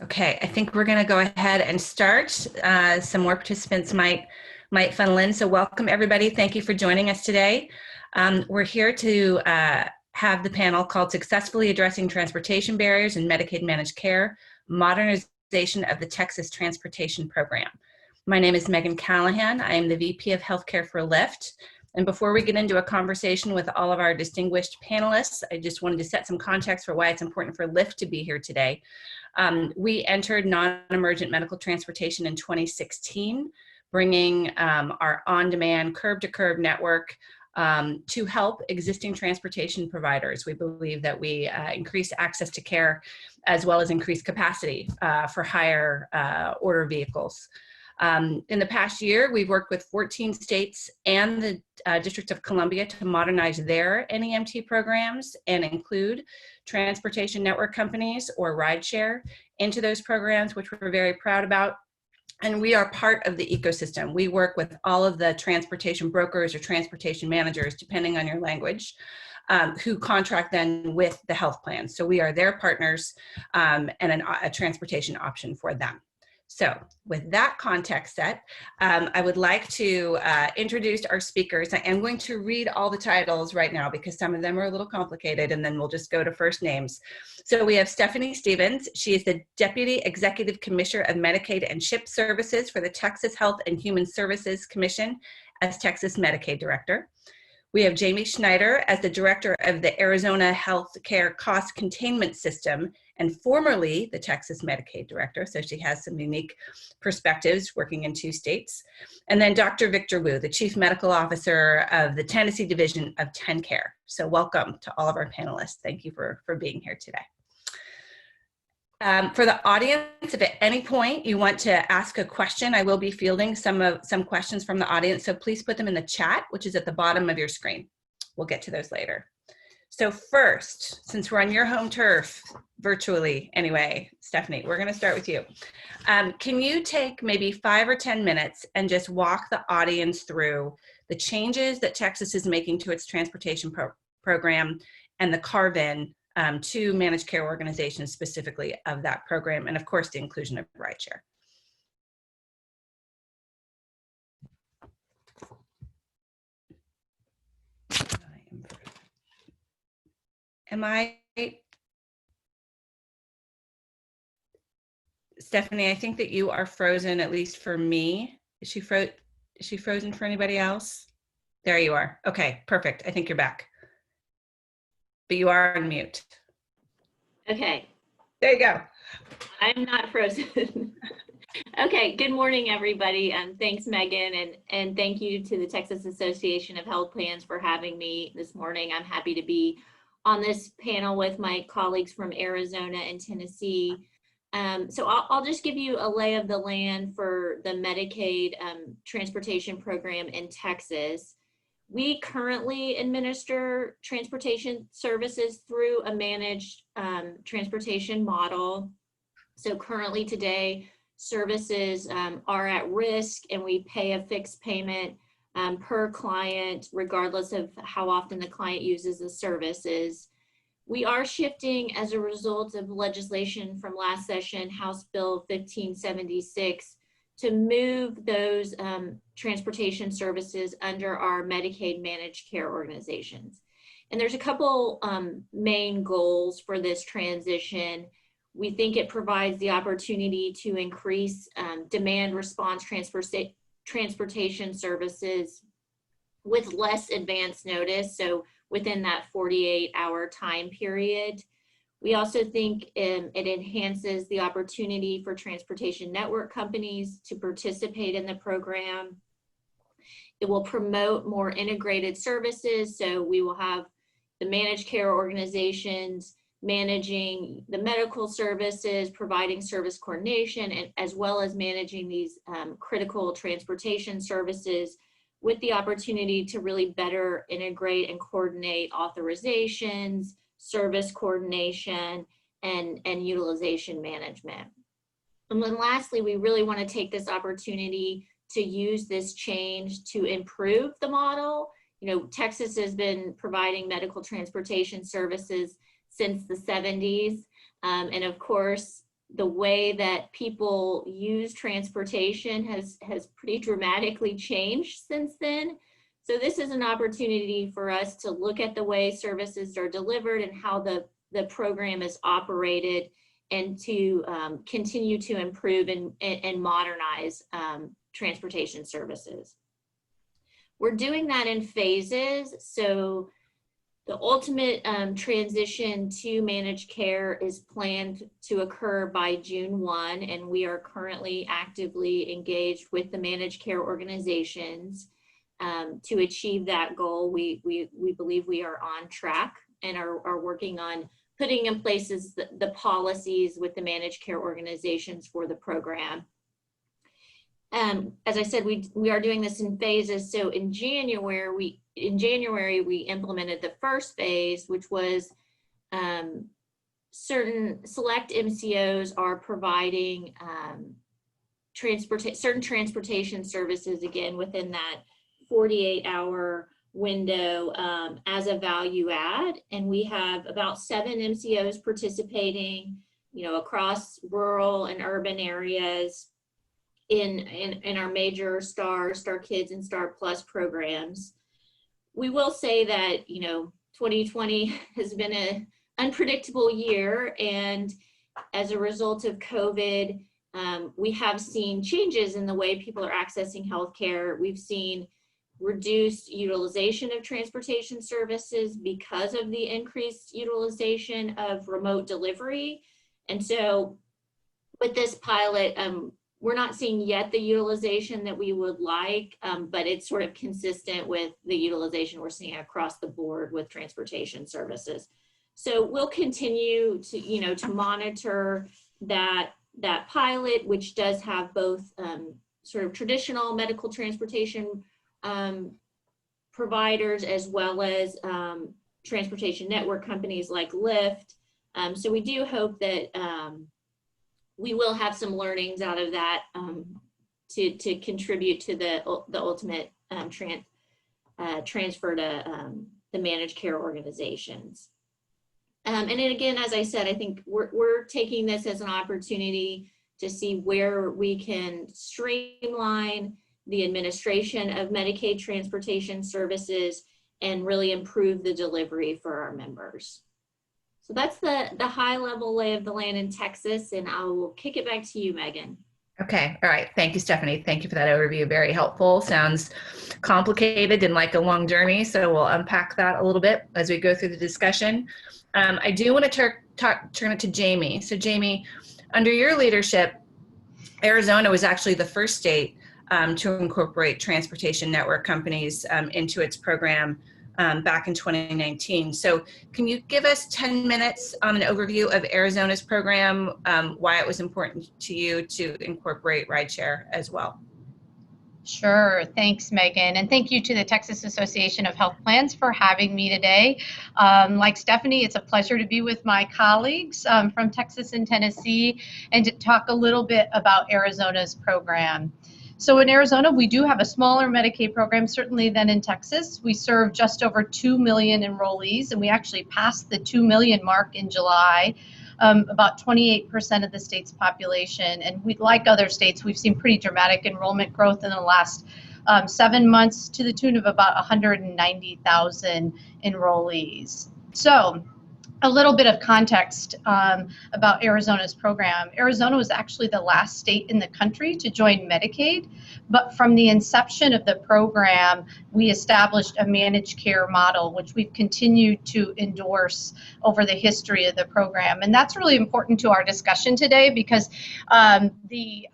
Okay, I think we're going to go ahead and start. Some more participants might funnel in. So welcome everybody. Thank you for joining us today. We're here to have the panel called Successfully Addressing Transportation Barriers in Medicaid Managed Care, Modernization of the Texas Transportation Program. My name is Megan Callahan. I am the VP of Healthcare for Lyft. And before we get into a conversation with all of our distinguished panelists, I just wanted to set some context for why it's important for Lyft to be here today. We entered non-emergent medical transportation in 2016, bringing our on-demand curb-to-curb network to help existing transportation providers. We believe that we increase access to care as well as increase capacity for higher order vehicles. In the past year, we've worked with 14 states and the District of Columbia to modernize their NEMT programs and include transportation network companies or rideshare into those programs, which we're very proud about. And we are part of the ecosystem. We work with all of the transportation brokers or transportation managers, depending on your language, who contract then with the health plans. So we are their partners and a transportation option for them. So with that context set, I would like to introduce our speakers. I am going to read all the titles right now because some of them are a little complicated, and then we'll just go to first names. So we have Stephanie Stevens. She is the Deputy Executive Commissioner of Medicaid and CHIP Services for the Texas Health and Human Services Commission as Texas Medicaid Director. We have Jamie Snyder as the Director of the Arizona Healthcare Cost Containment System and formerly the Texas Medicaid Director, so she has some unique perspectives working in 2 states. And then Dr. Victor Wu, the Chief Medical Officer of the Tennessee Division of TennCare. So welcome to all of our panelists. Thank you for being here today. For the audience, if at any point you want to ask a question, I will be fielding some questions from the audience, so please put them in the chat, which is at the bottom of your screen. We'll get to those later. So first, since we're on your home turf, virtually anyway, Stephanie, we're going to start with you. Can you take maybe 5 or 10 minutes and just walk the audience through the changes that Texas is making to its transportation program and the carve-in to managed care organizations specifically of that program, and of course the inclusion of rideshare? Stephanie, I think that you are frozen, at least for me. Is she frozen for anybody else? There you are. Okay, perfect. I think you're back. But you are on mute. Okay. There you go. I'm not frozen. Okay, good morning, everybody. And thanks, Megan. And thank you to the Texas Association of Health Plans for having me this morning. I'm happy to be on this panel with my colleagues from Arizona and Tennessee. So I'll just give you a lay of the land for the Medicaid transportation program in Texas. We currently administer transportation services through a managed transportation model. So currently today, services are at risk and we pay a fixed payment per client, regardless of how often the client uses the services. We are shifting as a result of legislation from last session, House Bill 1576, to move those transportation services under our Medicaid managed care organizations. And there's a couple main goals for this transition. We think it provides the opportunity to increase demand response transportation services with less advance notice, so within that 48-hour time period. We also think it enhances the opportunity for transportation network companies to participate in the program. It will promote more integrated services, so we will have the managed care organizations managing the medical services, providing service coordination, and as well as managing these critical transportation services, with the opportunity to really better integrate and coordinate authorizations, service coordination, and utilization management. And then lastly, we really want to take this opportunity to use this change to improve the model. You know, Texas has been providing medical transportation services since the 70s. And of course, the way that people use transportation has pretty dramatically changed since then. So this is an opportunity for us to look at the way services are delivered and how the program is operated, and to continue to improve and modernize transportation services. We're doing that in phases. So the ultimate transition to managed care is planned to occur by June 1, and we are currently actively engaged with the managed care organizations to achieve that goal. We believe we are on track and are working on putting in place the policies with the managed care organizations for the program. As I said, we are doing this in phases. So in January, we implemented the first phase, which was certain select MCOs are providing certain transportation services, again, within that 48-hour window as a value add. And we have about 7 MCOs participating, across rural and urban areas in our major Star Kids and Star Plus programs. We will say that 2020 has been an unpredictable year, and as a result of COVID, we have seen changes in the way people are accessing healthcare. We've seen reduced utilization of transportation services because of the increased utilization of remote delivery. And so with this pilot, we're not seeing yet the utilization that we would like, but it's sort of consistent with the utilization we're seeing across the board with transportation services. So we'll continue to, to monitor that pilot, which does have both sort of traditional medical transportation providers, as well as transportation network companies like Lyft. So we do hope that we will have some learnings out of that to contribute to the ultimate transfer to the managed care organizations. And then again, as I said, I think we're taking this as an opportunity to see where we can streamline the administration of Medicaid transportation services and really improve the delivery for our members. So that's the high level lay of the land in Texas, and I will kick it back to you, Megan. Okay. All right. Thank you, Stephanie. Thank you for that overview. Very helpful. Sounds complicated and like a long journey. So we'll unpack that a little bit as we go through the discussion. I do want to turn it to Jamie. So Jamie, under your leadership, Arizona was actually the first state to incorporate transportation network companies into its program back in 2019. So can you give us 10 minutes on an overview of Arizona's program, why it was important to you to incorporate rideshare as well? Sure. Thanks, Megan. And thank you to the Texas Association of Health Plans for having me today. Like Stephanie, it's a pleasure to be with my colleagues from Texas and Tennessee and to talk a little bit about Arizona's program. So in Arizona, we do have a smaller Medicaid program, certainly, than in Texas. We serve just over 2 million enrollees, and we actually passed the 2 million mark in July. About 28% of the state's population. And like other states, we've seen pretty dramatic enrollment growth in the last 7 months to the tune of about 190,000 enrollees. So a little bit of context about Arizona's program. Arizona was actually the last state in the country to join Medicaid, but from the inception of the program, we established a managed care model, which we've continued to endorse over the history of the program. And that's really important to our discussion today because the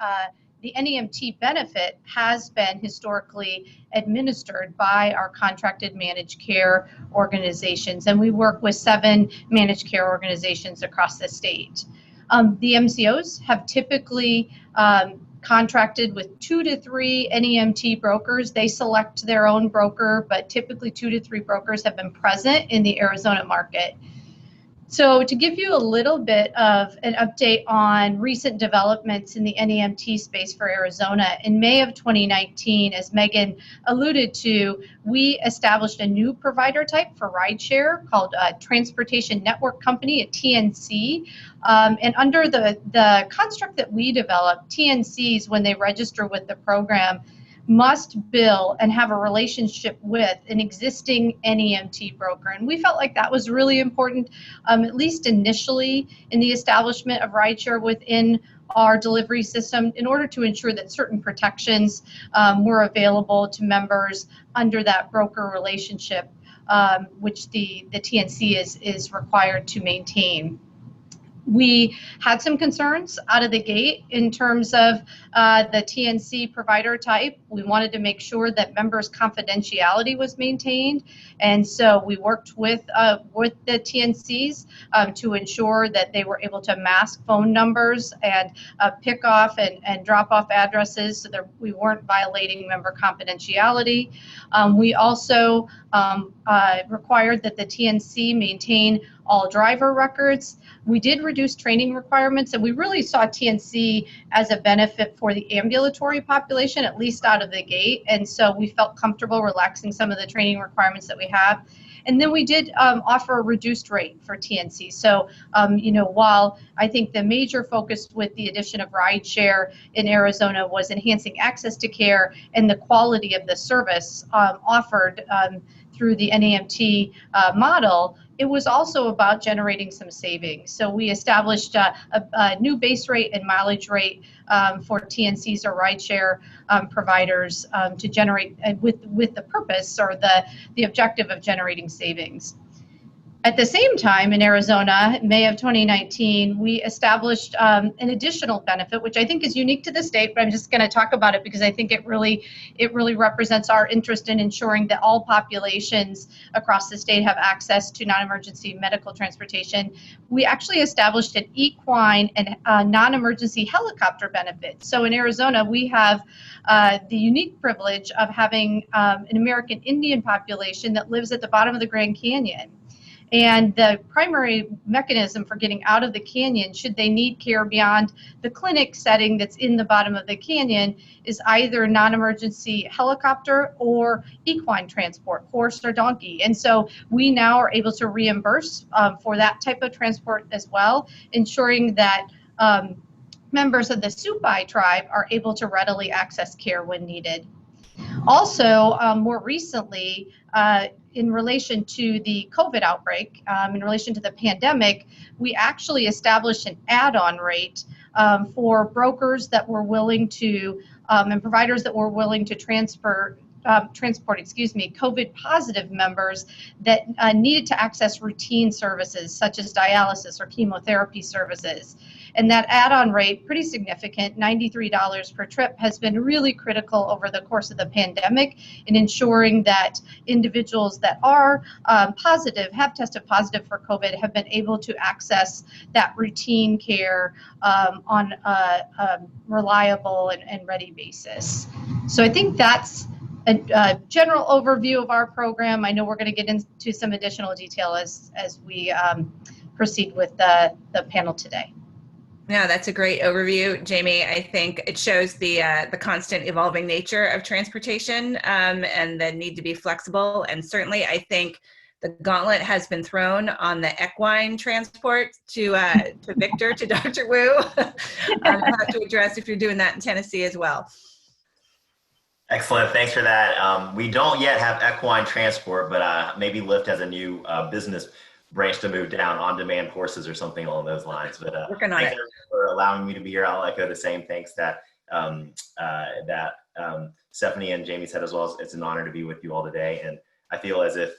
NEMT benefit has been historically administered by our contracted managed care organizations, and we work with 7 managed care organizations across the state. The MCOs have typically contracted with 2 to 3 NEMT brokers. They select their own broker, but typically 2 to 3 brokers have been present in the Arizona market. So to give you a little bit of an update on recent developments in the NEMT space for Arizona, in May of 2019, as Megan alluded to, we established a new provider type for rideshare called a Transportation Network Company, a TNC. And under the construct that we developed, TNCs, when they register with the program, must bill and have a relationship with an existing NEMT broker. And we felt like that was really important, at least initially, in the establishment of rideshare within our delivery system, in order to ensure that certain protections were available to members under that broker relationship, which the TNC is required to maintain. We had some concerns out of the gate in terms of the TNC provider type. We wanted to make sure that members' confidentiality was maintained, and so we worked with the TNCs to ensure that they were able to mask phone numbers and pick off and drop off addresses so that we weren't violating member confidentiality. We also required that the TNC maintain all driver records. We did reduce training requirements, and we really saw TNC as a benefit for the ambulatory population, at least out of the gate. And so we felt comfortable relaxing some of the training requirements that we have. And then we did offer a reduced rate for TNC. So, while I think the major focus with the addition of rideshare in Arizona was enhancing access to care and the quality of the service offered through the NEMT model, it was also about generating some savings. So we established a new base rate and mileage rate for TNCs or rideshare providers to generate with the purpose or the objective of generating savings. At the same time, in Arizona, May of 2019, we established an additional benefit, which I think is unique to the state, but I'm just going to talk about it because I think it really represents our interest in ensuring that all populations across the state have access to non-emergency medical transportation. We actually established an equine and non-emergency helicopter benefit. So in Arizona, we have the unique privilege of having an American Indian population that lives at the bottom of the Grand Canyon. And the primary mechanism for getting out of the canyon, should they need care beyond the clinic setting that's in the bottom of the canyon, is either non-emergency helicopter or equine transport, horse or donkey. And so we now are able to reimburse for that type of transport as well, ensuring that members of the Supai tribe are able to readily access care when needed. Also, more recently, in relation to the COVID outbreak, in relation to the pandemic, we actually established an add-on rate for brokers that were willing to, and providers that were willing to transport COVID positive members that needed to access routine services such as dialysis or chemotherapy services. And that add-on rate, pretty significant, $93 per trip, has been really critical over the course of the pandemic in ensuring that individuals that are positive, have tested positive for COVID, have been able to access that routine care on a reliable and ready basis. So I think that's a general overview of our program. I know we're going to get into some additional detail as we proceed with the panel today. No, that's a great overview, Jamie. I think it shows the constant evolving nature of transportation and the need to be flexible. And certainly, I think the gauntlet has been thrown on the equine transport to Victor, to Dr. Wu. I'll have to address if you're doing that in Tennessee as well. Excellent. Thanks for that. We don't yet have equine transport, but maybe Lyft has a new business branch to move down, on-demand horses or something along those lines. But thanks for allowing me to be here. I'll echo the same thanks that Stephanie and Jamie said as well. It's an honor to be with you all today. And I feel as if,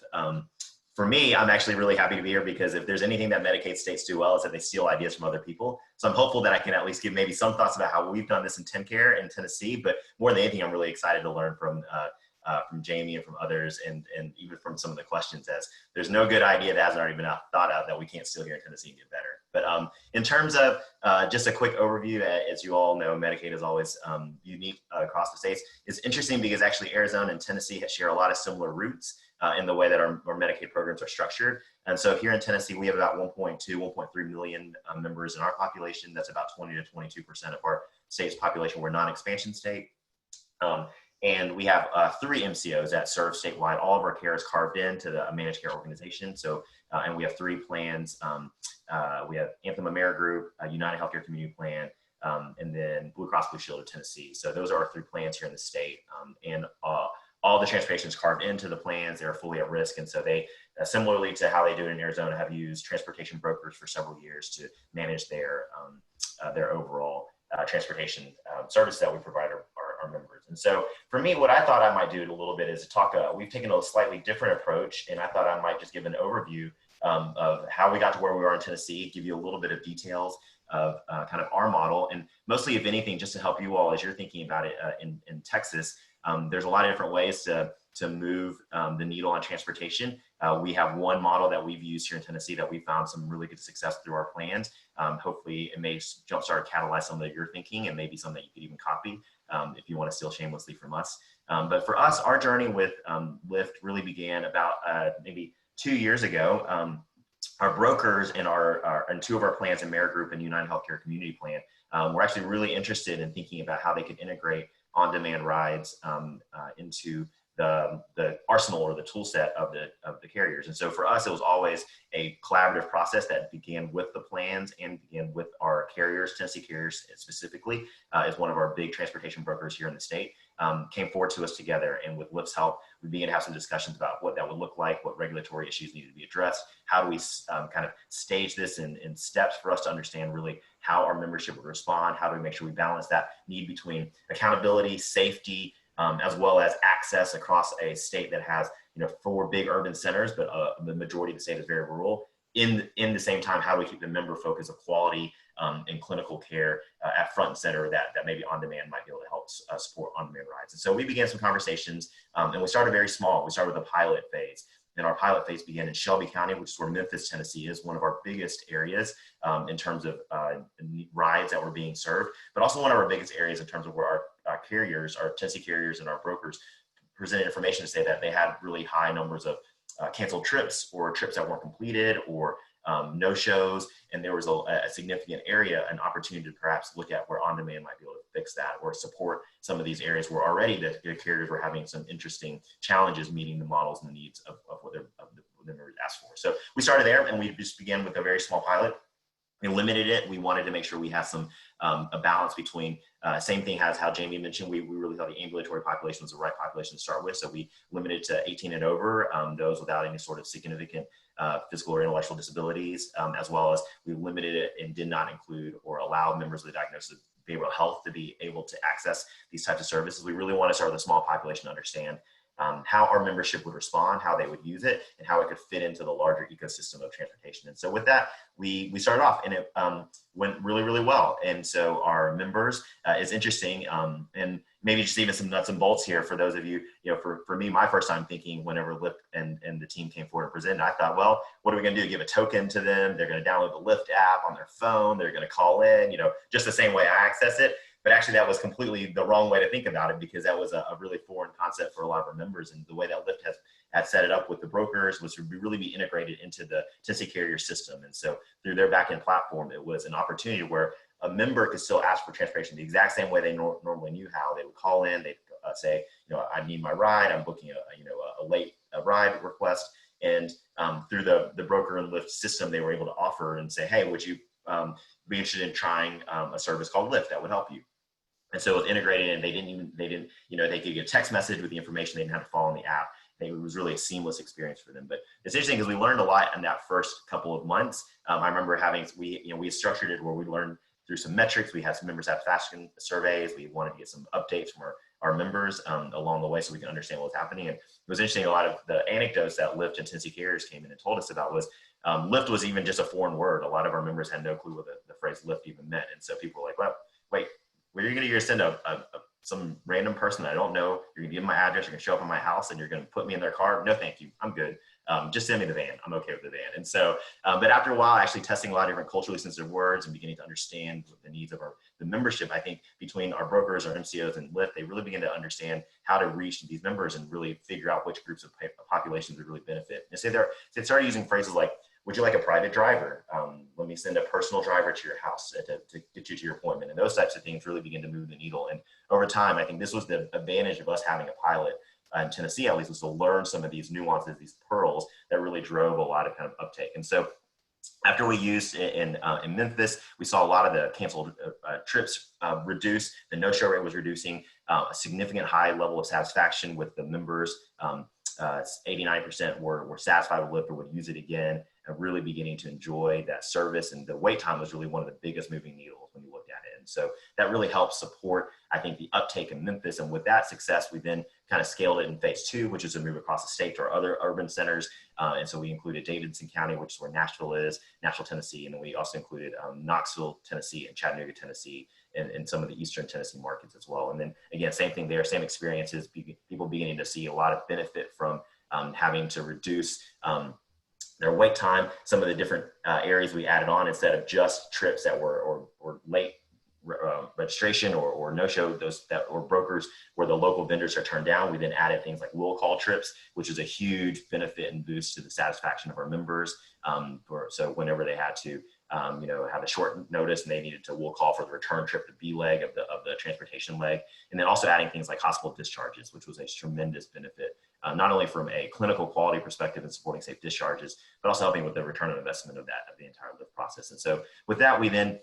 for me, I'm actually really happy to be here because if there's anything that Medicaid states do well, is that they steal ideas from other people. So I'm hopeful that I can at least give maybe some thoughts about how we've done this in TennCare in Tennessee, but more than anything, I'm really excited to learn from Jamie and from others, and even from some of the questions, as there's no good idea that hasn't already been thought out that we can't steal here in Tennessee and get better. But in terms of just a quick overview, as you all know, Medicaid is always unique across the states. It's interesting because actually Arizona and Tennessee share a lot of similar roots. in the way that our Medicaid programs are structured. And so here in Tennessee, we have about 1.2, 1.3 million members in our population. That's about 20 to 22% of our state's population. We're a non-expansion state. And we have 3 MCOs that serve statewide. All of our care is carved into the managed care organization. So, and we have 3 plans. We have Anthem Amerigroup, United Healthcare Community Plan, and then Blue Cross Blue Shield of Tennessee. So those are our 3 plans here in the state. And all the transportation is carved into the plans. They're fully at risk. And so they, similarly to how they do it in Arizona, have used transportation brokers for several years to manage their overall transportation service that we provide our members. And so for me, what I thought I might do a little bit is to talk, we've taken a slightly different approach, and I thought I might just give an overview of how we got to where we are in Tennessee, give you a little bit of details of kind of our model, and mostly, if anything, just to help you all as you're thinking about it in Texas. There's a lot of different ways to move the needle on transportation. We have one model that we've used here in Tennessee that we found some really good success through our plans. Hopefully it may jumpstart, catalyze some of your thinking, and maybe some that you could even copy if you want to steal shamelessly from us. But for us, our journey with Lyft really began about maybe 2 years ago. Our brokers in in 2 of our plans, Amerigroup and United Healthcare Community Plan, were actually really interested in thinking about how they could integrate on-demand rides into the arsenal or the tool set of the carriers. And so for us, it was always a collaborative process that began with the plans and began with our carriers. Tennessee Carriers specifically is one of our big transportation brokers here in the state, came forward to us together. And with Lyft's help, we began to have some discussions about what that would look like, what regulatory issues needed to be addressed, how do we kind of stage this in steps for us to understand really how our membership would respond, how do we make sure we balance that need between accountability, safety, as well as access across a state that has 4 big urban centers, but the majority of the state is very rural. In the same time, how do we keep the member focus of quality and clinical care at front and center that maybe on-demand might be able to help support on-demand rides. And so we began some conversations, and we started very small. We started with a pilot phase. And our pilot phase began in Shelby County, which is where Memphis, Tennessee is, one of our biggest areas in terms of rides that were being served, but also one of our biggest areas in terms of where our carriers, our Tennessee carriers and our brokers presented information to say that they had really high numbers of canceled trips or trips that weren't completed or no-shows. And there was a significant area, an opportunity to perhaps look at where on-demand might be able to fix that or support some of these areas where already the carriers were having some interesting challenges meeting the models and the needs of what the members asked for. So we started there, and we just began with a very small pilot. We limited it. We wanted to make sure we had some a balance between same thing as how Jamie mentioned. We really thought the ambulatory population was the right population to start with. So we limited to 18 and over, those without any sort of significant physical or intellectual disabilities, as well as we limited it and did not include or allow members of the diagnosis of behavioral health to be able to access these types of services. We really want to start with a small population to understand how our membership would respond, how they would use it, and how it could fit into the larger ecosystem of transportation. And so with that, we started off, and it went really, really well. And so our members, is interesting, and maybe just even some nuts and bolts here for those of you, for me, my first time thinking whenever Lyft and the team came forward and presented, I thought, well, what are we going to do? Give a token to them? They're going to download the Lyft app on their phone. They're going to call in, just the same way I access it. But actually, that was completely the wrong way to think about it, because that was a really foreign concept for a lot of our members. And the way that Lyft had set it up with the brokers was to really be integrated into the Tennessee carrier system. And so through their backend platform, it was an opportunity where a member could still ask for transportation the exact same way they normally knew how. They would call in, they'd say, I need my ride, I'm booking a late ride request. And through the broker and Lyft system, they were able to offer and say, hey, would you be interested in trying a service called Lyft that would help you? And so it was integrated, and they didn't, they could get a text message with the information. They didn't have to follow in the app. It was really a seamless experience for them. But it's interesting because we learned a lot in that first couple of months. I remember we structured it where we learned through some metrics. We had some member satisfaction surveys. We wanted to get some updates from our members along the way so we can understand what was happening. And it was interesting, a lot of the anecdotes that Lyft and Tennessee carriers came in and told us about was Lyft was even just a foreign word. A lot of our members had no clue what the phrase Lyft even meant. And so people were like, well, wait, where you're going to send some random person that I don't know, you're going to give them my address, you're going to show up at my house, and you're going to put me in their car? No, thank you. I'm good. just send me the van. I'm okay with the van. And so, but after a while, actually testing a lot of different culturally sensitive words and beginning to understand the needs of the membership, I think between our brokers, our MCOs, and Lyft, they really begin to understand how to reach these members and really figure out which groups of populations would really benefit. And so they started using phrases like, would you like a private driver? Let me send a personal driver to your house to get you to your appointment. And those types of things really begin to move the needle. And over time, I think this was the advantage of us having a pilot in Tennessee, at least, was to learn some of these nuances, these pearls that really drove a lot of kind of uptake. And so after we used in Memphis, we saw a lot of the canceled trips reduce. The no-show rate was reducing, a significant high level of satisfaction with the members. 89% were satisfied with Lyft or would use it again, and really beginning to enjoy that service. And the wait time was really one of the biggest moving needles when you looked at it. And so that really helped support, I think, the uptake in Memphis. And with that success, we then kind of scaled it in phase 2, which is a move across the state to our other urban centers. And so we included Davidson County, which is where Nashville is, Nashville, Tennessee. And then we also included Knoxville, Tennessee, and Chattanooga, Tennessee, and some of the Eastern Tennessee markets as well. And then again, same thing there, same experiences, people beginning to see a lot of benefit from having to reduce their wait time. Some of the different areas we added on, instead of just trips that were or late registration or no-show, those that or brokers where the local vendors are turned down, we then added things like will call trips, which is a huge benefit and boost to the satisfaction of our members. So whenever they had to have a short notice and they needed to will call for the return trip, the B leg of the transportation leg, and then also adding things like hospital discharges, which was a tremendous benefit, not only from a clinical quality perspective and supporting safe discharges, but also helping with the return on investment of the entire Lyft process. And so with that, we then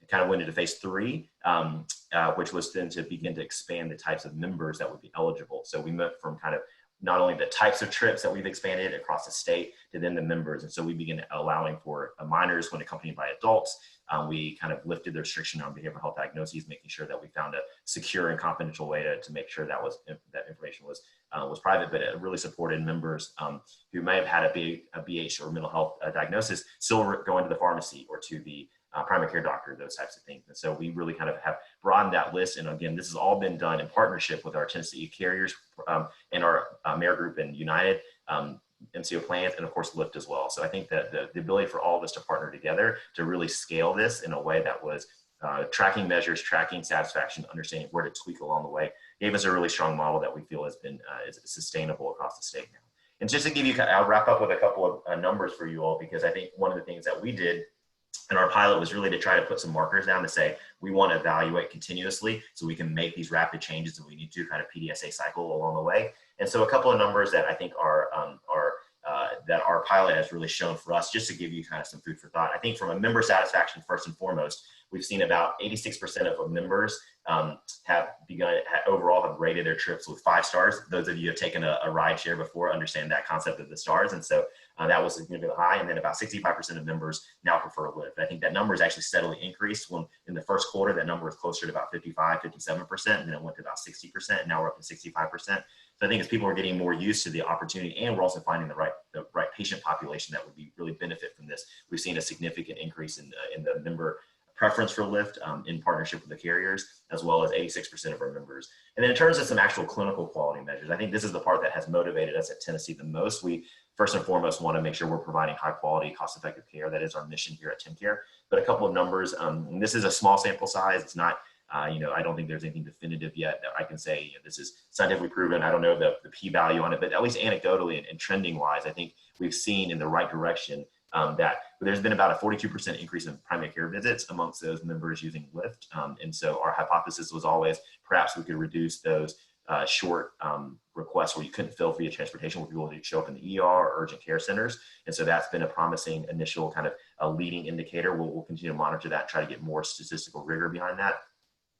kind of went into phase 3, which was then to begin to expand the types of members that would be eligible. So we went from kind of not only the types of trips that we've expanded across the state to then the members. And so we began allowing for minors when accompanied by adults. We kind of lifted the restriction on behavioral health diagnoses, making sure that we found a secure and confidential way to make sure that information was private, but it really supported members who may have had a BH or mental health diagnosis still going to the pharmacy or to the primary care doctor, those types of things. And so we really kind of have broadened that list. And again, this has all been done in partnership with our Tennessee carriers and our Mayor Group and United MCO plans, and of course Lyft as well. So I think that the ability for all of us to partner together to really scale this in a way that was tracking measures, tracking satisfaction, understanding where to tweak along the way, gave us a really strong model that we feel has been is sustainable across the state now. And just to give you, I'll wrap up with a couple of numbers for you all, because I think one of the things that we did and our pilot was really to try to put some markers down to say, we want to evaluate continuously so we can make these rapid changes that we need to kind of PDSA cycle along the way. And so a couple of numbers that I think are that our pilot has really shown for us, just to give you kind of some food for thought. I think from a member satisfaction, first and foremost, we've seen about 86% of our members overall have rated their trips with 5 stars. Those of you who have taken a ride share before understand that concept of the stars. And so that was significantly high. And then about 65% of members now prefer Lyft. I think that number has actually steadily increased. When in the first quarter, that number was closer to about 55, 57%, and then it went to about 60%. And now we're up to 65%. So I think as people are getting more used to the opportunity, and we're also finding the right patient population that would really benefit from this, we've seen a significant increase in the member preference for Lyft in partnership with the carriers, as well as 86% of our members. And then in terms of some actual clinical quality measures, I think this is the part that has motivated us at Tennessee the most. We first and foremost want to make sure we're providing high quality, cost-effective care. That is our mission here at TennCare. But a couple of numbers, and this is a small sample size. It's not, I don't think there's anything definitive yet that I can say this is scientifically proven. I don't know the p-value on it, but at least anecdotally and trending wise, I think we've seen in the right direction that there's been about a 42% increase in primary care visits amongst those members using Lyft. And so our hypothesis was always perhaps we could reduce those short requests where you couldn't fill via transportation, where people would show up in the ER or urgent care centers. And so that's been a promising initial kind of a leading indicator. We'll continue to monitor that and try to get more statistical rigor behind that.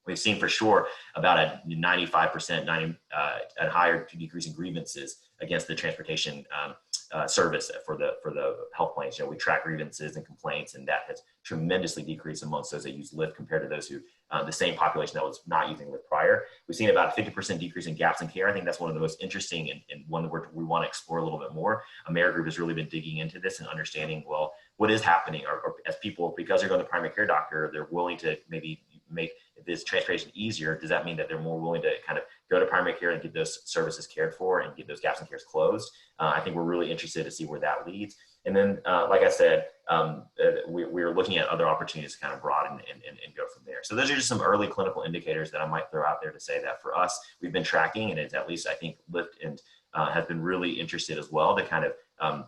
We've seen for sure about a 95% and higher decrease in grievances against the transportation service for the health plans. We track grievances and complaints, and that has tremendously decreased amongst those that use Lyft compared to those who, the same population that was not using Lyft prior. We've seen about a 50% decrease in gaps in care. I think that's one of the most interesting and one where we want to explore a little bit more. A Mayor Group has really been digging into this and understanding, well, what is happening, or as people, because they're going to the primary care doctor, they're willing to maybe make this transportation easier, does that mean that they're more willing to kind of go to primary care and get those services cared for and get those gaps in care closed? I think we're really interested to see where that leads. And then, like I said, we're looking at other opportunities to kind of broaden and go from there. So those are just some early clinical indicators that I might throw out there to say that for us, we've been tracking, and it's at least I think Lyft and has been really interested as well to kind of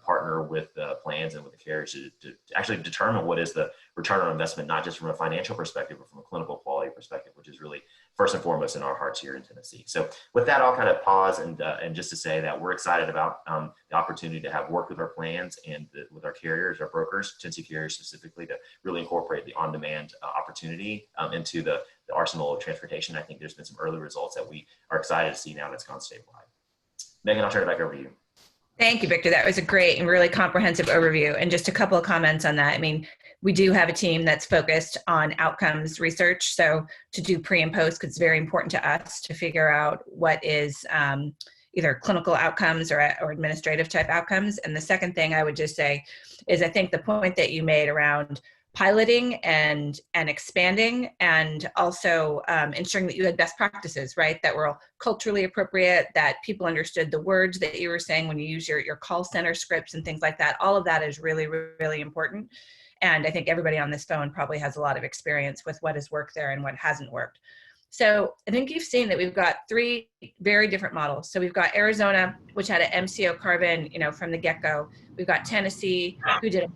partner with the plans and with the carriers to actually determine what is the return on investment, not just from a financial perspective, but from a clinical quality perspective, which is really first and foremost in our hearts here in Tennessee. So with that, I'll kind of pause and just to say that we're excited about the opportunity to have worked with our plans and with our carriers, our brokers, Tennessee carriers specifically, to really incorporate the on-demand opportunity into the arsenal of transportation. I think there's been some early results that we are excited to see now that's gone statewide. Megan, I'll turn it back over to you. Thank you, Victor. That was a great and really comprehensive overview. And just a couple of comments on that. I mean, we do have a team that's focused on outcomes research. So to do pre and post, because it's very important to us to figure out what is either clinical outcomes or administrative type outcomes. And the second thing I would just say is I think the point that you made around piloting and expanding, and also ensuring that you had best practices, right, that were culturally appropriate, that people understood the words that you were saying when you use your call center scripts and things like that. All of that is really, really important. And I think everybody on this phone probably has a lot of experience with what has worked there and what hasn't worked. So I think you've seen that we've got three very different models. So we've got Arizona, which had an MCO carve-in, from the get-go. We've got Tennessee, who did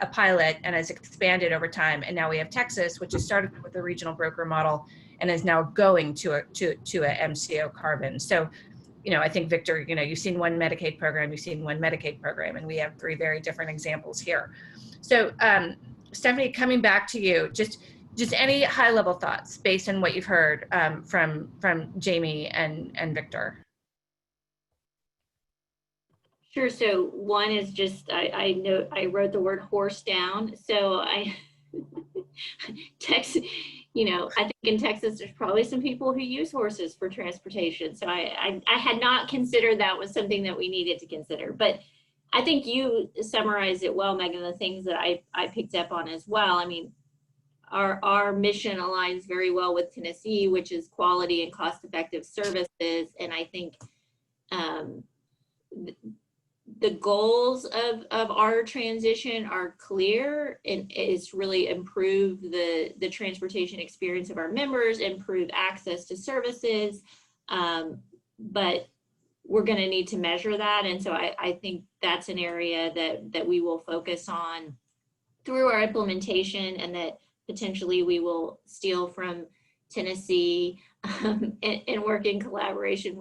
a pilot and has expanded over time, and now we have Texas, which has started with a regional broker model and is now going to a MCO carve-in. So, I think Victor, you've seen one Medicaid program, you've seen one Medicaid program, and we have three very different examples here. So, Stephanie, coming back to you, just any high-level thoughts based on what you've heard from Jamie and Victor. Sure. So one is just I know I wrote the word horse down. So Texas, I think in Texas there's probably some people who use horses for transportation. So I had not considered that was something that we needed to consider. But I think you summarized it well, Megan. The things that I picked up on as well. I mean, our mission aligns very well with Tennessee, which is quality and cost-effective services. And I think the goals of our transition are clear, and it's really improve the transportation experience of our members, improve access to services. But we're going to need to measure that. And so I think that's an area that we will focus on through our implementation, and that potentially we will steal from Tennessee and work in collaboration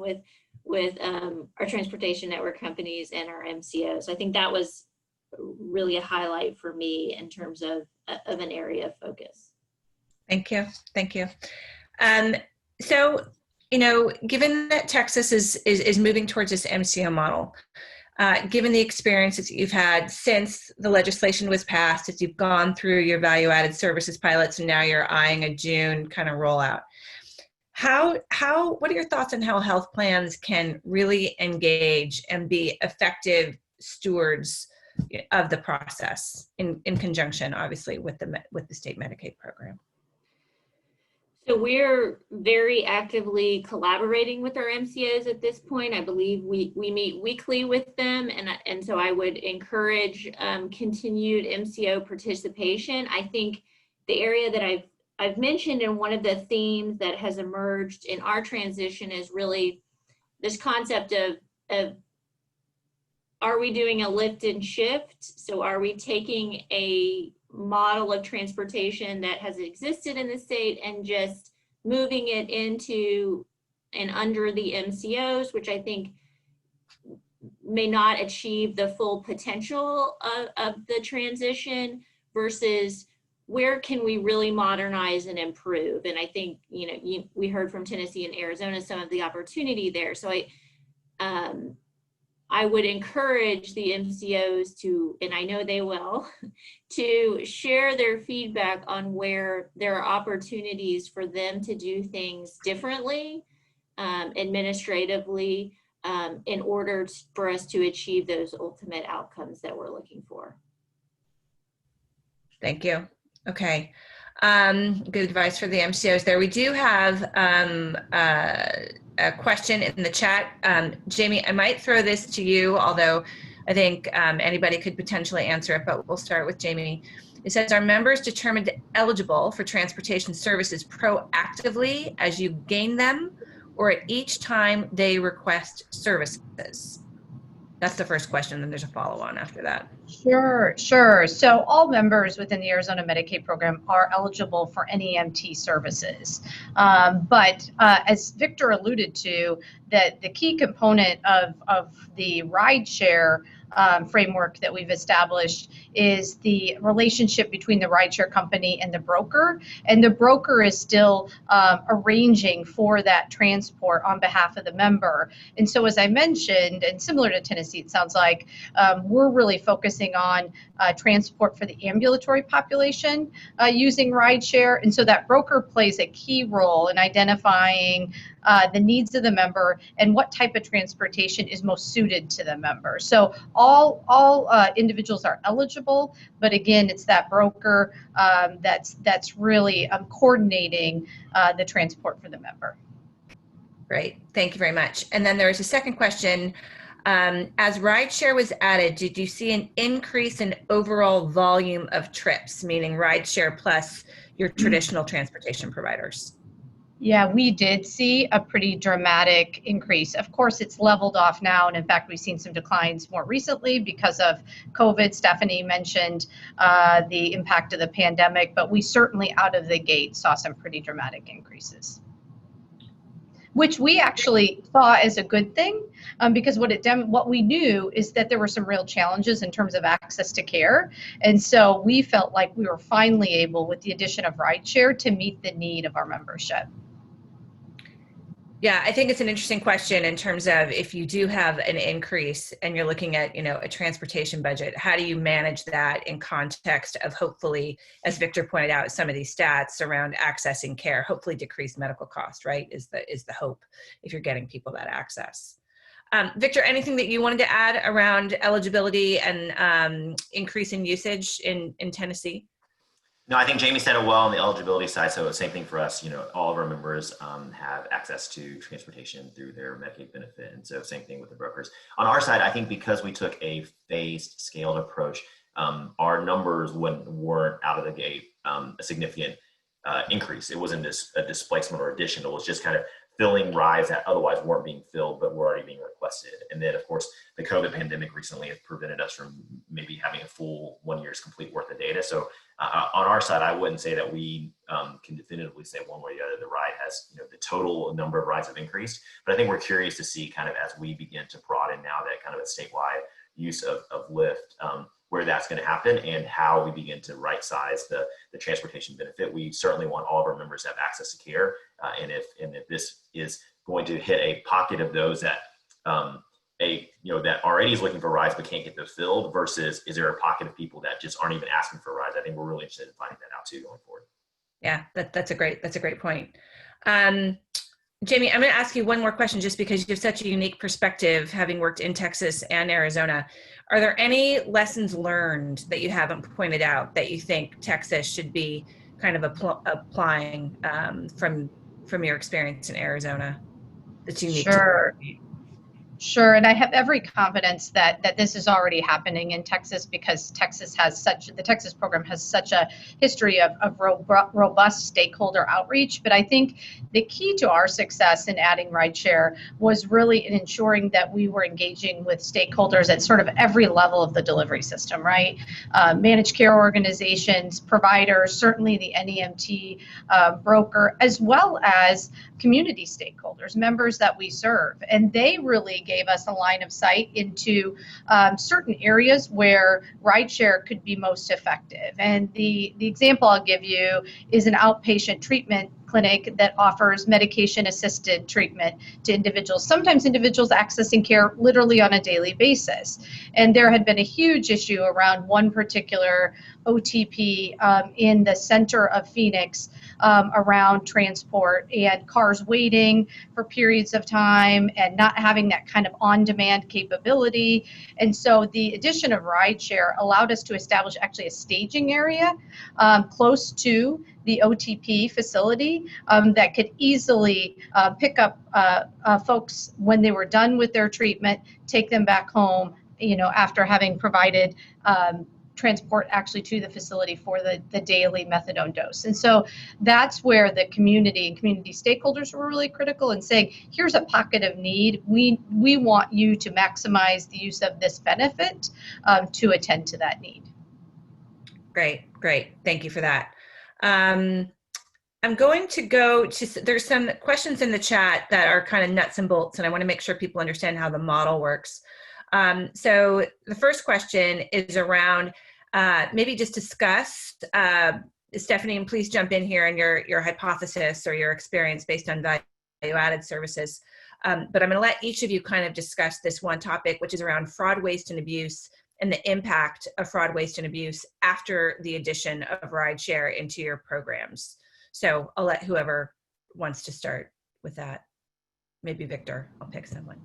with our transportation network companies and our MCOs. I think that was really a highlight for me in terms of an area of focus. Thank you. So, given that Texas is moving towards this MCO model, given the experiences that you've had since the legislation was passed, as you've gone through your value-added services pilots, and now you're eyeing a June kind of rollout, what are your thoughts on how health plans can really engage and be effective stewards of the process in conjunction, obviously, with the state Medicaid program? So we're very actively collaborating with our MCOs at this point. I believe we meet weekly with them, and so I would encourage continued MCO participation. I think the area that I've mentioned, and one of the themes that has emerged in our transition, is really this concept of are we doing a lift and shift? So are we taking a model of transportation that has existed in the state and just moving it into and under the MCOs, which I think may not achieve the full potential of the transition, versus where can we really modernize and improve? And I think, we heard from Tennessee and Arizona some of the opportunity there. So I would encourage the MCOs to, and I know they will, to share their feedback on where there are opportunities for them to do things differently, administratively, in order for us to achieve those ultimate outcomes that we're looking for. Thank you. Okay. Good advice for the MCOs there. We do have a question in the chat. Jamie, I might throw this to you, although I think anybody could potentially answer it, but we'll start with Jamie. It says, are members determined eligible for transportation services proactively as you gain them, or at each time they request services? That's the first question, then there's a follow-on after that. Sure, sure. So all members within the Arizona Medicaid program are eligible for NEMT services. But as Victor alluded to, that the key component of the rideshare framework that we've established is the relationship between the rideshare company and the broker. And the broker is still arranging for that transport on behalf of the member. And so as I mentioned, and similar to Tennessee, it sounds like we're really focusing on transport for the ambulatory population using rideshare. And so that broker plays a key role in identifying the needs of the member and what type of transportation is most suited to the member. So all individuals are eligible, but again, it's that broker that's really coordinating the transport for the member. Great, thank you very much. And then there was a second question. As rideshare was added, did you see an increase in overall volume of trips, meaning rideshare plus your traditional transportation providers? Yeah, we did see a pretty dramatic increase. Of course, it's leveled off now, and in fact, we've seen some declines more recently because of COVID. Stephanie mentioned the impact of the pandemic, but we certainly out of the gate saw some pretty dramatic increases, which we actually saw as a good thing, because what we knew is that there were some real challenges in terms of access to care. And so we felt like we were finally able, with the addition of rideshare, to meet the need of our membership. Yeah, I think it's an interesting question in terms of if you do have an increase and you're looking at, a transportation budget, how do you manage that in context of hopefully, as Victor pointed out, some of these stats around accessing care, hopefully decrease medical cost, right, is the hope if you're getting people that access. Victor, anything that you wanted to add around eligibility and increase in usage in Tennessee? No, I think Jamie said it well on the eligibility side. So same thing for us, all of our members have access to transportation through their Medicaid benefit. And so same thing with the brokers. On our side, I think because we took a phased, scaled approach, our numbers weren't out of the gate a significant increase. It wasn't a displacement or addition. It was just kind of filling rides that otherwise weren't being filled, but were already being requested. And then, of course, the COVID pandemic recently has prevented us from maybe having a full 1 year's complete worth of data. So on our side, I wouldn't say that we can definitively say one way or the other the ride has, the total number of rides have increased. But I think we're curious to see kind of as we begin to broaden now that kind of a statewide use of Lyft, where that's going to happen and how we begin to right size the transportation benefit. We certainly want all of our members to have access to care. And if this is going to hit a pocket of those that that already is looking for rides but can't get those filled, versus is there a pocket of people that just aren't even asking for rides? I think we're really interested in finding that out too going forward. Yeah, that's a great point. Jamie, I'm going to ask you one more question just because you have such a unique perspective, having worked in Texas and Arizona. Are there any lessons learned that you haven't pointed out that you think Texas should be kind of applying from your experience in Arizona that's unique? Sure, and I have every confidence that this is already happening in Texas, because the Texas program has such a history of robust stakeholder outreach. But I think the key to our success in adding rideshare was really in ensuring that we were engaging with stakeholders at sort of every level of the delivery system, right? Managed care organizations, providers, certainly the NEMT broker, as well as community stakeholders, members that we serve. And they really gave us a line of sight into certain areas where rideshare could be most effective. And the example I'll give you is an outpatient treatment clinic that offers medication-assisted treatment to individuals, sometimes individuals accessing care literally on a daily basis. And there had been a huge issue around one particular OTP in the center of Phoenix around transport and cars waiting for periods of time and not having that kind of on-demand capability. And so the addition of rideshare allowed us to establish actually a staging area close to the OTP facility that could easily pick up folks when they were done with their treatment, take them back home, after having provided transport actually to the facility for the daily methadone dose. And so that's where the community and community stakeholders were really critical in saying, here's a pocket of need. We want you to maximize the use of this benefit to attend to that need. Great. Thank you for that. I'm going to go to, there's some questions in the chat that are kind of nuts and bolts, and I want to make sure people understand how the model works. So the first question is around maybe just discuss, Stephanie, and please jump in here on your hypothesis or your experience based on value-added services. But I'm going to let each of you kind of discuss this one topic, which is around fraud, waste, and abuse, and the impact of fraud, waste, and abuse after the addition of rideshare into your programs. So I'll let whoever wants to start with that. Maybe Victor, I'll pick someone.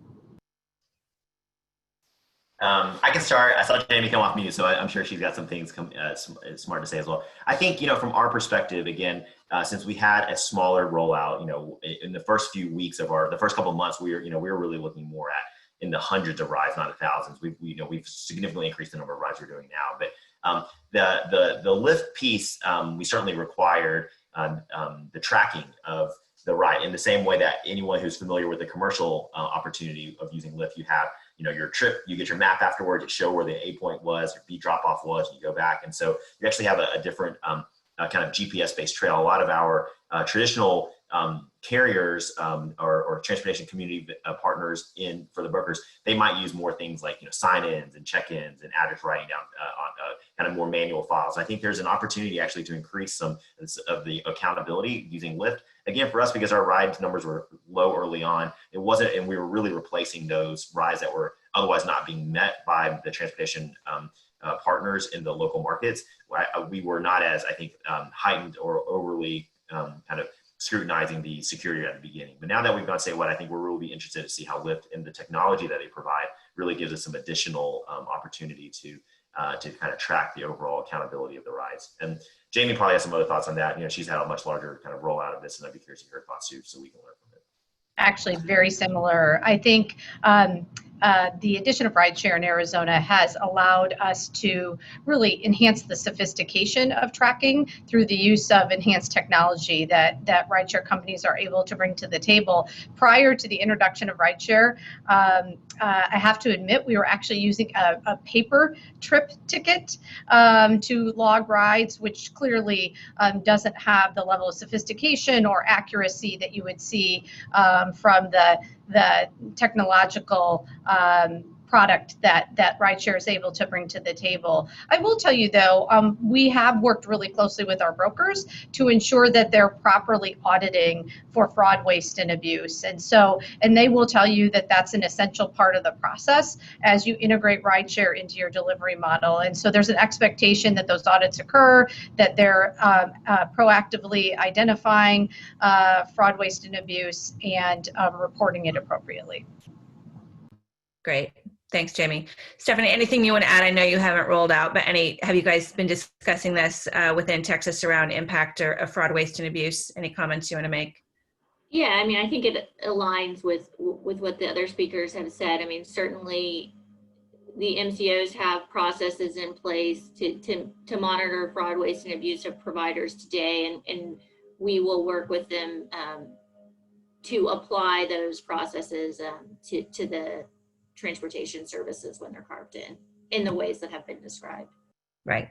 I can start. I saw Jamie come off mute, so I'm sure she's got some things smart to say as well. I think, from our perspective, again, since we had a smaller rollout, in the first few weeks of the first couple of months, we were really looking more at in the hundreds of rides, not the thousands. We've significantly increased the number of rides we're doing now. But the Lyft piece, we certainly required the tracking of the ride in the same way that anyone who's familiar with the commercial opportunity of using Lyft, you have your trip, you get your map afterwards, it show where the A point was, your B drop off was, and you go back. And so you actually have a different kind of GPS based trail. A lot of our traditional carriers or transportation community partners for the brokers, they might use more things like sign-ins and check-ins and address writing down on kind of more manual files. I think there's an opportunity actually to increase some of the accountability using Lyft. Again, for us, because our ride numbers were low early on, it wasn't, and we were really replacing those rides that were otherwise not being met by the transportation partners in the local markets. We were not as, I think, heightened or overly kind of scrutinizing the security at the beginning. But now that we've gone statewide, I think we're really interested to see how Lyft and the technology that they provide really gives us some additional opportunity to kind of track the overall accountability of the rides. And Jamie probably has some other thoughts on that. She's had a much larger kind of rollout of this, and I'd be curious to hear her thoughts too, so we can learn from it. Actually, very similar. I think the addition of rideshare in Arizona has allowed us to really enhance the sophistication of tracking through the use of enhanced technology that rideshare companies are able to bring to the table. Prior to the introduction of rideshare, I have to admit we were actually using a paper trip ticket to log rides, which clearly doesn't have the level of sophistication or accuracy that you would see from the technological product that rideshare is able to bring to the table. I will tell you though, we have worked really closely with our brokers to ensure that they're properly auditing for fraud, waste, and abuse. And they will tell you that that's an essential part of the process as you integrate rideshare into your delivery model. And so there's an expectation that those audits occur, that they're proactively identifying fraud, waste, and abuse, and reporting it appropriately. Great. Thanks, Jamie. Stephanie, anything you want to add? I know you haven't rolled out, but have you guys been discussing this within Texas around impact of fraud, waste, and abuse? Any comments you want to make? Yeah, I mean, I think it aligns with what the other speakers have said. I mean, certainly the MCOs have processes in place to monitor fraud, waste, and abuse of providers today, and we will work with them to apply those processes to the transportation services when they're carved in the ways that have been described. Right.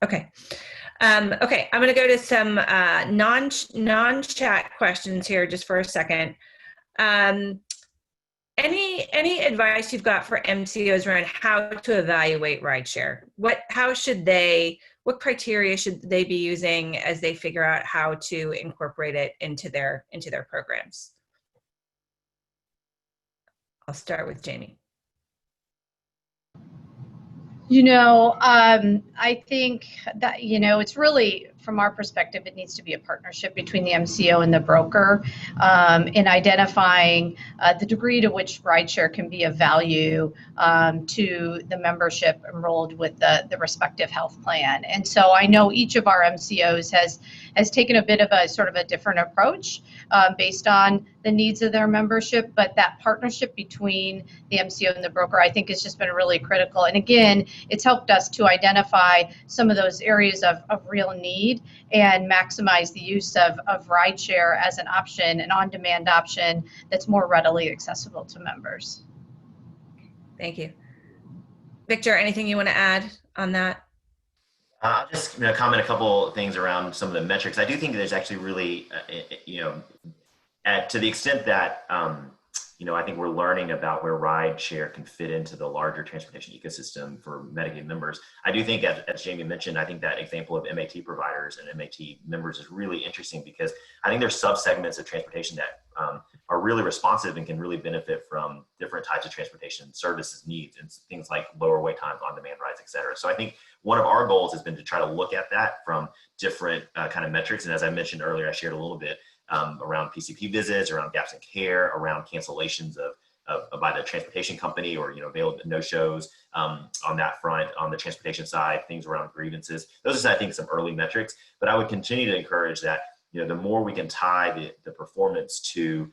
Okay. Okay, I'm going to go to some non-chat questions here just for a second. Any advice you've got for MCOs around how to evaluate rideshare? What criteria should they be using as they figure out how to incorporate it into their programs? I'll start with Jamie. I think that, it's really from our perspective, it needs to be a partnership between the MCO and the broker in identifying the degree to which rideshare can be of value to the membership enrolled with the respective health plan. And so I know each of our MCOs has taken a bit of a sort of a different approach based on the needs of their membership, but that partnership between the MCO and the broker, I think, has just been really critical. And again, it's helped us to identify some of those areas of real need and maximize the use of rideshare as an option, an on-demand option that's more readily accessible to members. Thank you. Victor, anything you want to add on that? I'll just comment a couple things around some of the metrics. I do think there's actually really, to the extent that, I think we're learning about where rideshare can fit into the larger transportation ecosystem for Medicaid members. I do think, as Jamie mentioned, I think that example of MAT providers and MAT members is really interesting because I think there's subsegments of transportation that are really responsive and can really benefit from different types of transportation services needs and things like lower wait times, on-demand rides, et cetera. So I think one of our goals has been to try to look at that from different kind of metrics. And as I mentioned earlier, I shared a little bit around PCP visits, around gaps in care, around cancellations by the transportation company or, available no-shows on that front, on the transportation side, things around grievances. Those are, I think, some early metrics, but I would continue to encourage that, the more we can tie the performance to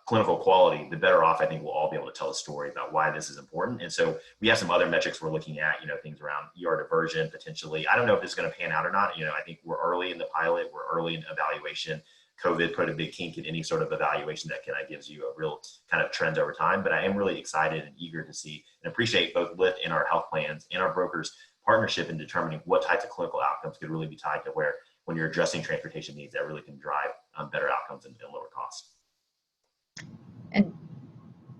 clinical quality, the better off I think we'll all be able to tell a story about why this is important. And so we have some other metrics we're looking at, things around ER diversion potentially. I don't know if it's going to pan out or not. I think we're early in the pilot, we're early in evaluation. COVID put a big kink in any sort of evaluation that kind of gives you a real kind of trends over time. But I am really excited and eager to see and appreciate both Lyft and our health plans and our brokers' partnership in determining what types of clinical outcomes could really be tied to where when you're addressing transportation needs that really can drive better outcomes and lower costs.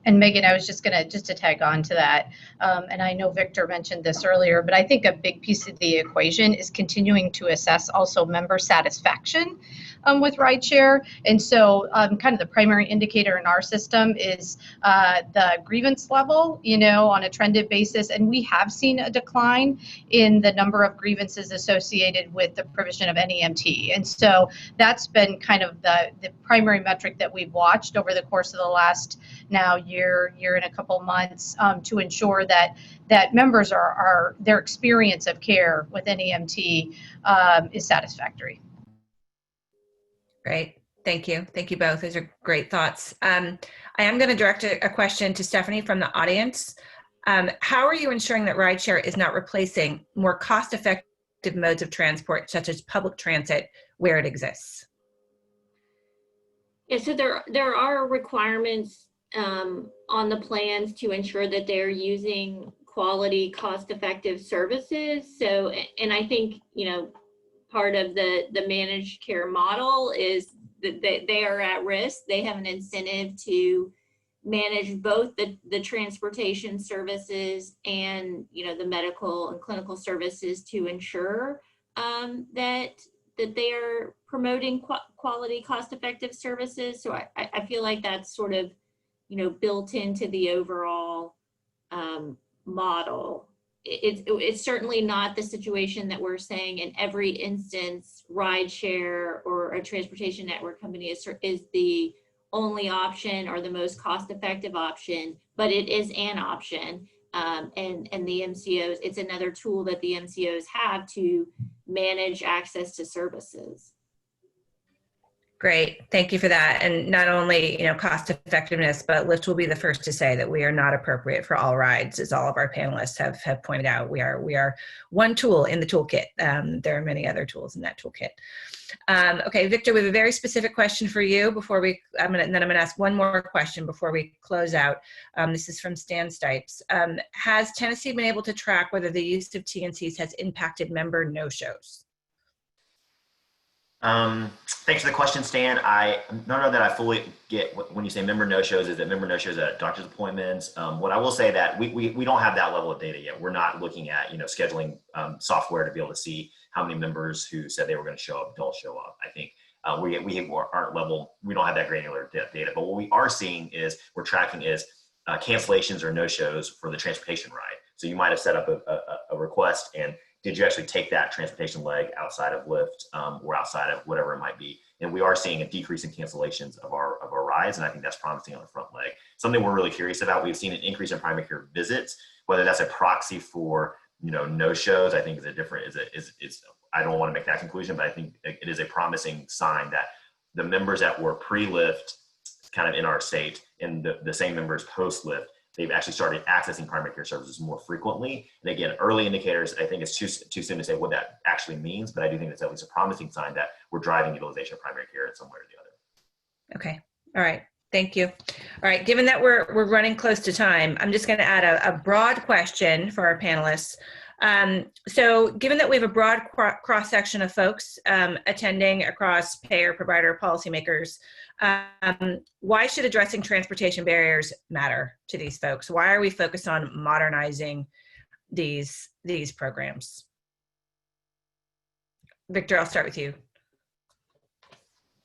And Megan, I was just to tag on to that, and I know Victor mentioned this earlier, but I think a big piece of the equation is continuing to assess also member satisfaction with rideshare. And so kind of the primary indicator in our system is the grievance level, on a trended basis. And we have seen a decline in the number of grievances associated with the provision of NEMT. And so that's been kind of the primary metric that we've watched over the course of the last now year and a couple months to ensure that members are their experience of care with NEMT is satisfactory. Great. Thank you. Thank you both. Those are great thoughts. I am going to direct a question to Stephanie from the audience. How are you ensuring that rideshare is not replacing more cost-effective modes of transport, such as public transit, where it exists? Yeah, so there are requirements on the plans to ensure that they're using quality, cost-effective services. So, and I think, part of the managed care model is that they are at risk. They have an incentive to manage both the transportation services and, the medical and clinical services to ensure that they are promoting quality, cost-effective services. So I feel like that's sort of, built into the overall model. It's certainly not the situation that we're saying in every instance rideshare or a transportation network company is the only option or the most cost-effective option, but it is an option. And the MCOs, it's another tool that the MCOs have to manage access to services. Great. Thank you for that. And not only, cost effectiveness, but Lyft will be the first to say that we are not appropriate for all rides, as all of our panelists have pointed out. We are one tool in the toolkit. There are many other tools in that toolkit. Okay, Victor, we have a very specific question for you before I'm going to ask one more question before we close out. This is from Stan Stipes. Has Tennessee been able to track whether the use of TNCs has impacted member no-shows? Thanks for the question, Stan. I don't know that I fully get when you say member no-shows, is that member no-shows at doctor's appointments? What I will say that we don't have that level of data yet. We're not looking at, scheduling software to be able to see how many members who said they were going to show up don't show up. I think we don't have that granular data, but what we are seeing is we're tracking is cancellations or no-shows for the transportation ride. So you might have set up a request and did you actually take that transportation leg outside of Lyft or outside of whatever it might be? And we are seeing a decrease in cancellations of our rides, and I think that's promising on the front leg. Something we're really curious about. We've seen an increase in primary care visits. Whether that's a proxy for no shows, I think is a different I don't want to make that conclusion, but I think it is a promising sign that the members that were pre-Lyft kind of in our state and the same members post-Lyft, they've actually started accessing primary care services more frequently. And again, early indicators, I think it's too soon to say what that actually means, but I do think it's at least a promising sign that we're driving utilization of primary care in some way or the other. Okay. All right. Thank you. All right. Given that we're running close to time, I'm just going to add a broad question for our panelists. So given that we have a broad cross-section of folks attending across payer, provider, policymakers, why should addressing transportation barriers matter to these folks? Why are we focused on modernizing these programs? Victor, I'll start with you.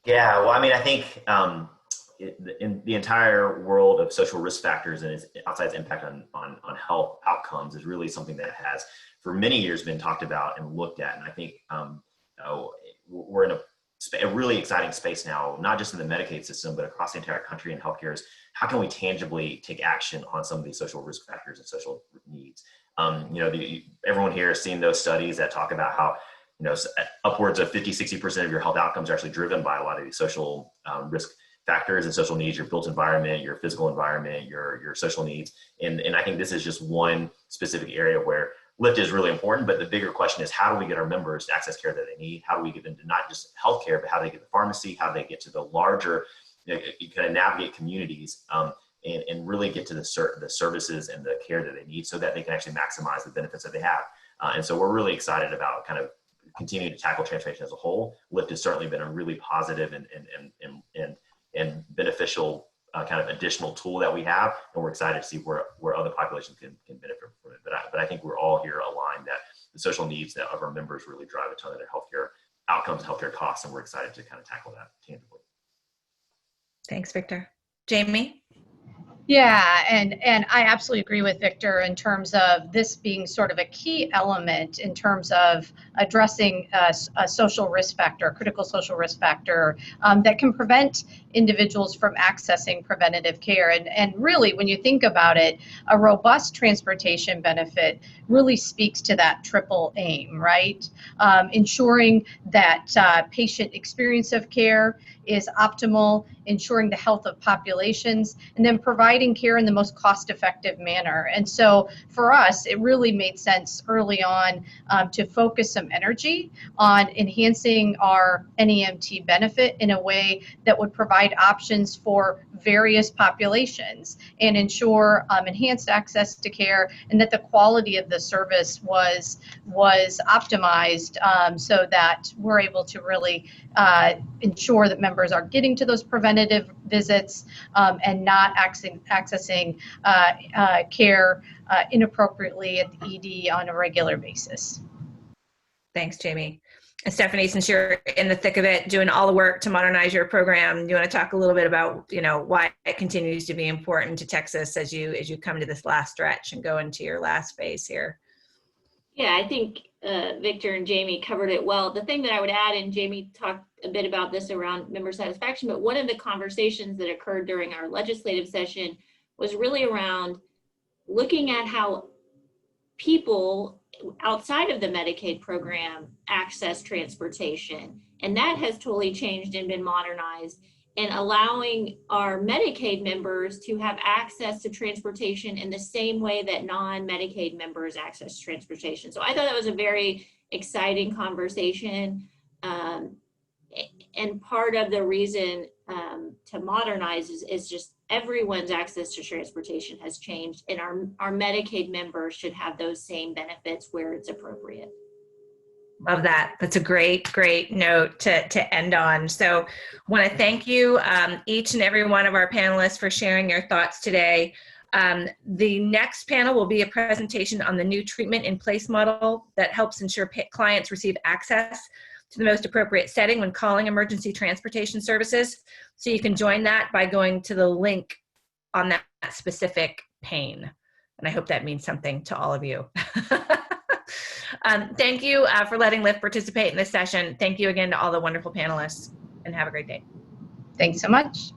Yeah, well, I mean, I think in the entire world of social risk factors and its outsized impact on health outcomes is really something that has for many years been talked about and looked at. And I think we're in a really exciting space now, not just in the Medicaid system, but across the entire country in healthcare is how can we tangibly take action on some of these social risk factors and social needs? Everyone here has seen those studies that talk about how upwards of 50-60% of your health outcomes are actually driven by a lot of these social risk factors and social needs, your built environment, your physical environment, your social needs. And I think this is just one specific area where Lyft is really important, but the bigger question is how do we get our members to access care that they need? How do we get them to not just healthcare, but how they get to pharmacy, how they get to the larger, you kind of navigate communities and really get to the services and the care that they need so that they can actually maximize the benefits that they have. And so we're really excited about kind of continuing to tackle transportation as a whole. Lyft has certainly been a really positive and beneficial kind of additional tool that we have, and we're excited to see where other populations can benefit from it. But I think we're all here aligned that the social needs of our members really drive a ton of their healthcare outcomes, healthcare costs, and we're excited to kind of tackle that tangibly. Thanks, Victor. Jamie? Yeah, and I absolutely agree with Victor in terms of this being sort of a key element in terms of addressing a social risk factor, a critical social risk factor that can prevent individuals from accessing preventative care. And really, when you think about it, a robust transportation benefit really speaks to that triple aim, right? Ensuring that patient experience of care is optimal, ensuring the health of populations, and then providing care in the most cost-effective manner. And so for us, it really made sense early on to focus some energy on enhancing our NEMT benefit in a way that would provide options for various populations and ensure enhanced access to care and that the quality of the service was optimized so that we're able to really ensure that members are getting to those preventative visits and not accessing care inappropriately at the ED on a regular basis. Thanks, Jamie. And Stephanie, since you're in the thick of it, doing all the work to modernize your program, you want to talk a little bit about, why it continues to be important to Texas as you come to this last stretch and go into your last phase here? Yeah, I think Victor and Jamie covered it well. The thing that I would add, and Jamie talked a bit about this around member satisfaction, but one of the conversations that occurred during our legislative session was really around looking at how people outside of the Medicaid program access transportation. And that has totally changed and been modernized, and allowing our Medicaid members to have access to transportation in the same way that non-Medicaid members access transportation. So I thought that was a very exciting conversation. And part of the reason to modernize is just everyone's access to transportation has changed, and our Medicaid members should have those same benefits where it's appropriate. Love that. That's a great note to end on. So want to thank you, each and every one of our panelists, for sharing your thoughts today. The next panel will be a presentation on the new treatment in place model that helps ensure clients receive access to the most appropriate setting when calling emergency transportation services. So you can join that by going to the link on that specific pane. And I hope that means something to all of you. Thank you for letting Lyft participate in this session. Thank you again to all the wonderful panelists, and have a great day. Thanks so much.